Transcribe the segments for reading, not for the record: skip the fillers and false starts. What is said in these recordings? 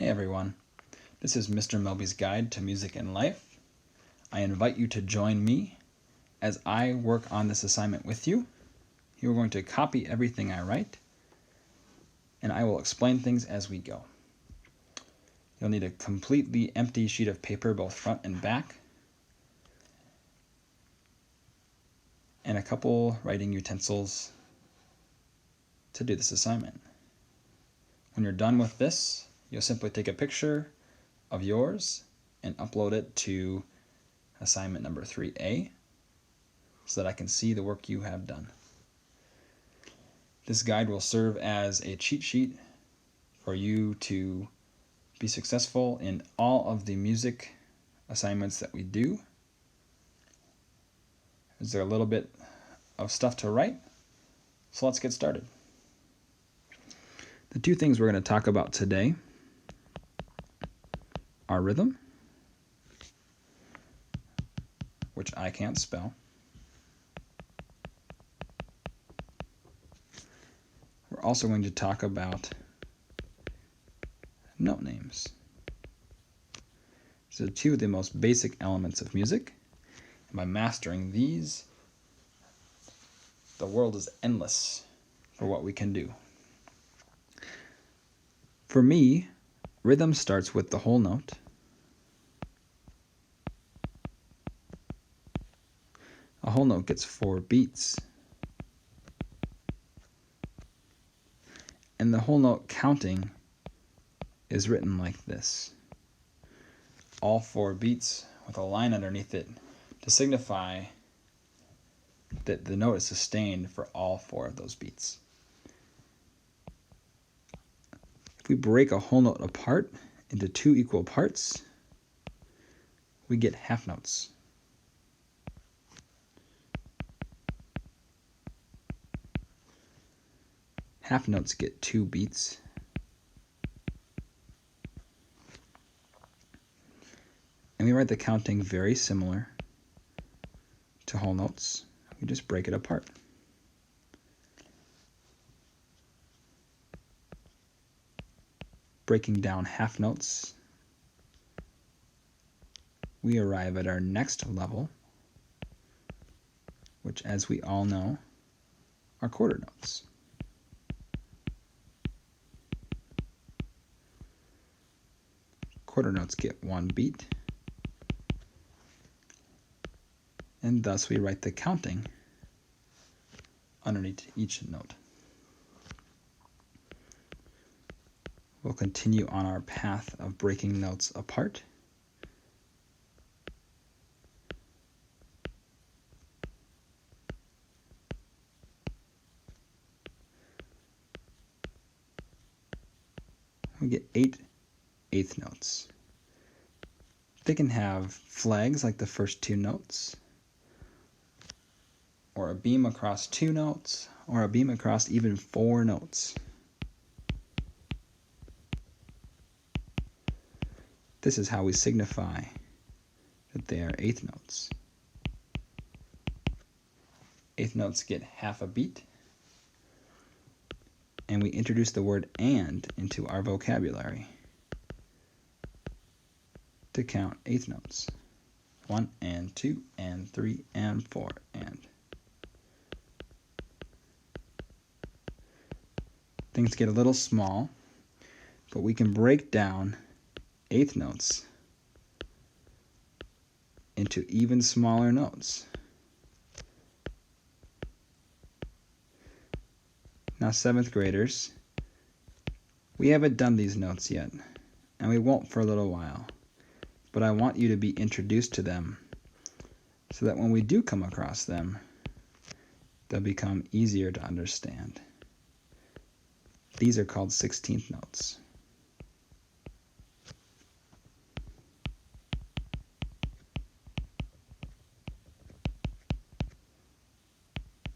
everyone, this is Mr. Melby's Guide to Music and Life. I invite you to join me as I work on this assignment with you. You're going to copy everything I write, and I will explain things as we go. You'll need a completely empty sheet of paper, both front and back, and a couple writing utensils to do this assignment. When you're done with this, you'll simply take a picture of yours and upload it to assignment number 3A so that I can see the work you have done. This guide will serve as a cheat sheet for you to be successful in all of the music assignments that we do. Is there a little bit of stuff to write? So let's get started. The two things we're going to talk about today are rhythm, which I can't spell. We're also going to talk about note names. So two of the most basic elements of music. And by mastering these, the world is endless for what we can do. For me, rhythm starts with the whole note. A whole note gets 4 beats. And the whole note counting is written like this. All 4 beats with a line underneath it to signify that the note is sustained for all 4 of those beats. If we break a whole note apart into 2 equal parts, we get half notes. Half notes get 2 beats. And we write the counting very similar to whole notes. We just break it apart. Breaking down half notes, we arrive at our next level, which, as we all know, are quarter notes. Quarter notes get 1 beat, and thus we write the counting underneath each note. We'll continue on our path of breaking notes apart. We get 8 eighth notes. They can have flags like the first 2 notes, or a beam across 2 notes, or a beam across even 4 notes. This is how we signify that they are eighth notes. Eighth notes get half a beat, and we introduce the word "and" into our vocabulary to count eighth notes. 1 and 2 and 3 and 4 and. Things get a little small, but we can break down eighth notes into even smaller notes. Now, 7th graders, we haven't done these notes yet, and we won't for a little while, but I want you to be introduced to them so that when we do come across them, they'll become easier to understand. These are called 16th notes.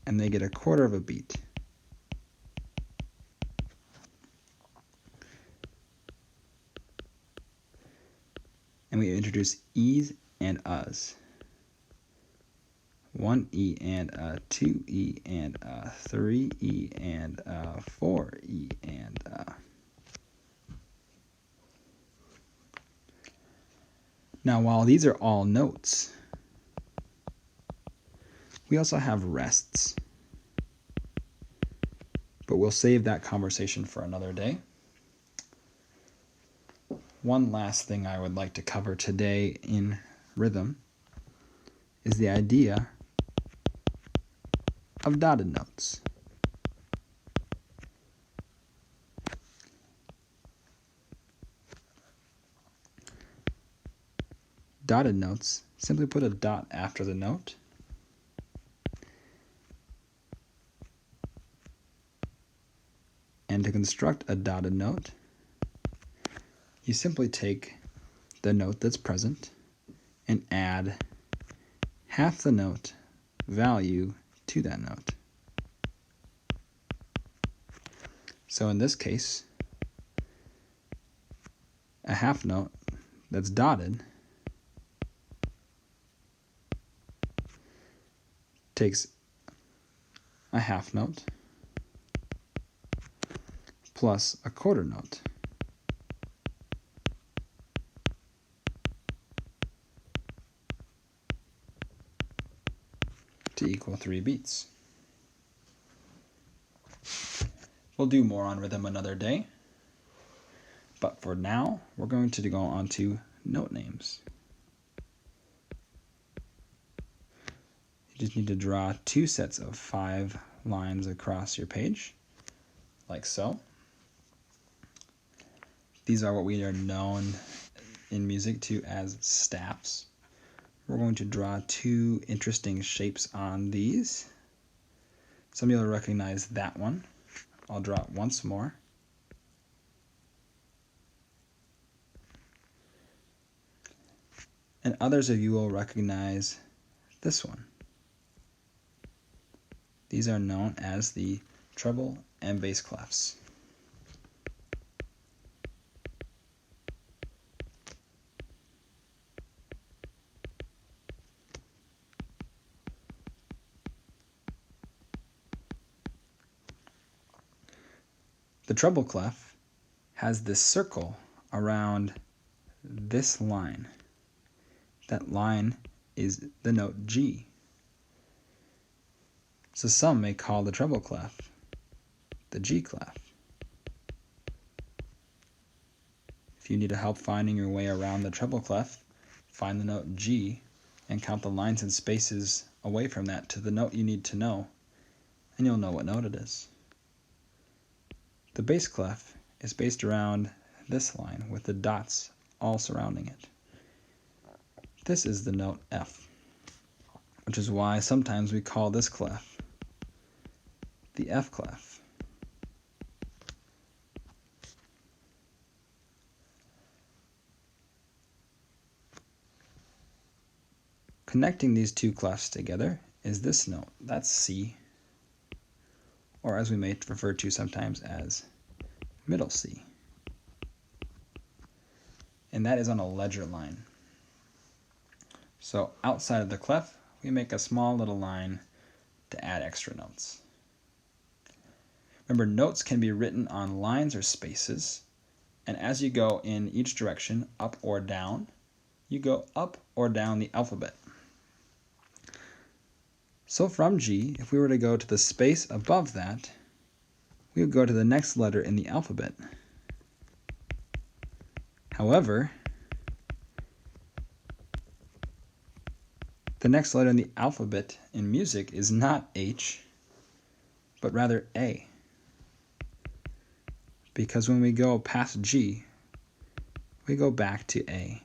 And they get a quarter of a beat. And we introduce E's and U's. 1 E and a, 2 E and a, 3 E and a, 4 E and a. Now, while these are all notes, we also have rests. But we'll save that conversation for another day. One last thing I would like to cover today in rhythm is the idea of dotted notes. Dotted notes simply put a dot after the note. And to construct a dotted note, you simply take the note that's present and add half the note value to that note. So in this case, a half note that's dotted takes a half note plus a quarter note to equal 3 beats. We'll do more on rhythm another day, but for now, we're going to go on to note names. You just need to draw 2 sets of 5 lines across your page, like so. These are what we are known in music to as staffs. We're going to draw 2 interesting shapes on these. Some of you will recognize that one. I'll draw it once more. And others of you will recognize this one. These are known as the treble and bass clefs. The treble clef has this circle around this line. That line is the note G. So some may call the treble clef the G clef. If you need help finding your way around the treble clef, find the note G and count the lines and spaces away from that to the note you need to know, and you'll know what note it is. The bass clef is based around this line with the dots all surrounding it. This is the note F, which is why sometimes we call this clef the F clef. Connecting these 2 clefs together is this note. That's C, or as we may refer to sometimes as middle C. And that is on a ledger line. So outside of the clef, we make a small little line to add extra notes. Remember, notes can be written on lines or spaces, and as you go in each direction, up or down, you go up or down the alphabet. So from G, if we were to go to the space above that, we would go to the next letter in the alphabet. However, the next letter in the alphabet in music is not H, but rather A. Because when we go past G, we go back to A.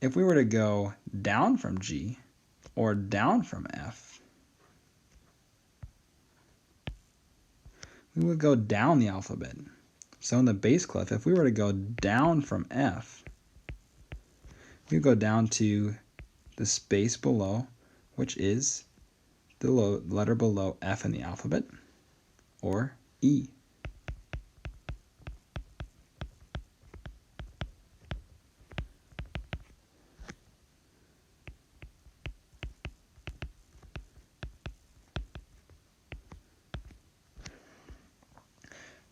If we were to go down from G or down from F, we would go down the alphabet. So in the bass clef, if we were to go down from F, we would go down to the space below, which is the letter below F in the alphabet, or E.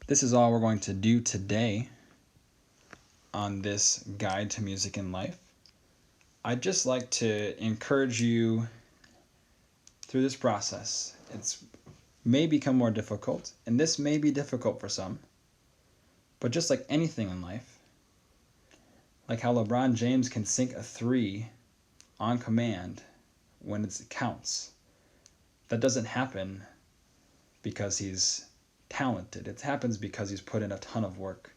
This is all we're going to do today. on this guide to music in life, I'd just like to encourage you through this process. It's may become more difficult, and this may be difficult for some, but just like anything in life, like how LeBron James can sink a three on command when it counts, that doesn't happen because he's talented. It happens because he's put in a ton of work.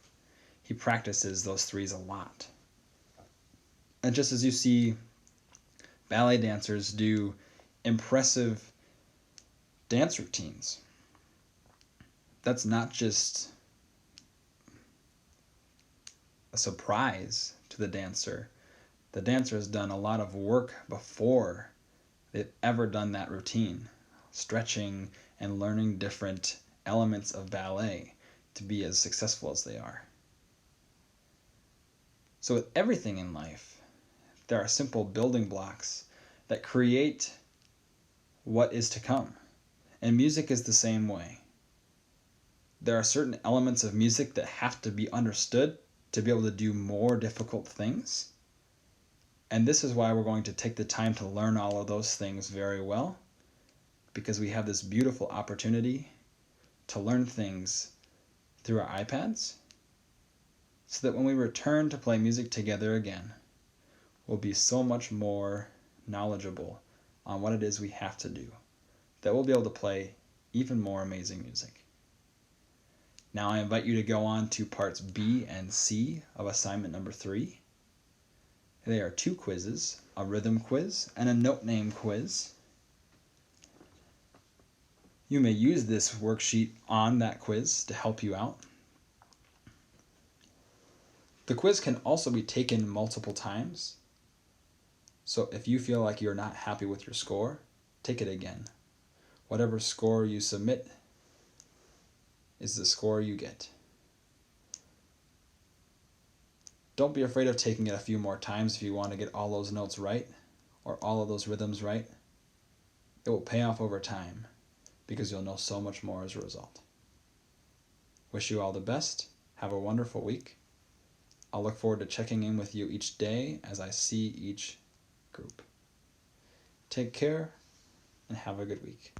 He practices those threes a lot. And just as you see ballet dancers do impressive dance routines, that's not just a surprise to the dancer. The dancer has done a lot of work before they've ever done that routine, stretching and learning different elements of ballet to be as successful as they are. So with everything in life, there are simple building blocks that create what is to come. And music is the same way. There are certain elements of music that have to be understood to be able to do more difficult things. And this is why we're going to take the time to learn all of those things very well, because we have this beautiful opportunity to learn things through our iPads, so that when we return to play music together again, we'll be so much more knowledgeable on what it is we have to do, that we'll be able to play even more amazing music. Now I invite you to go on to parts B and C of assignment number 3. They are 2 quizzes, a rhythm quiz and a note name quiz. You may use this worksheet on that quiz to help you out. The quiz can also be taken multiple times. So if you feel like you're not happy with your score, take it again. Whatever score you submit is the score you get. Don't be afraid of taking it a few more times if you want to get all those notes right or all of those rhythms right. It will pay off over time because you'll know so much more as a result. Wish you all the best. Have a wonderful week. I'll look forward to checking in with you each day as I see each group. Take care and have a good week.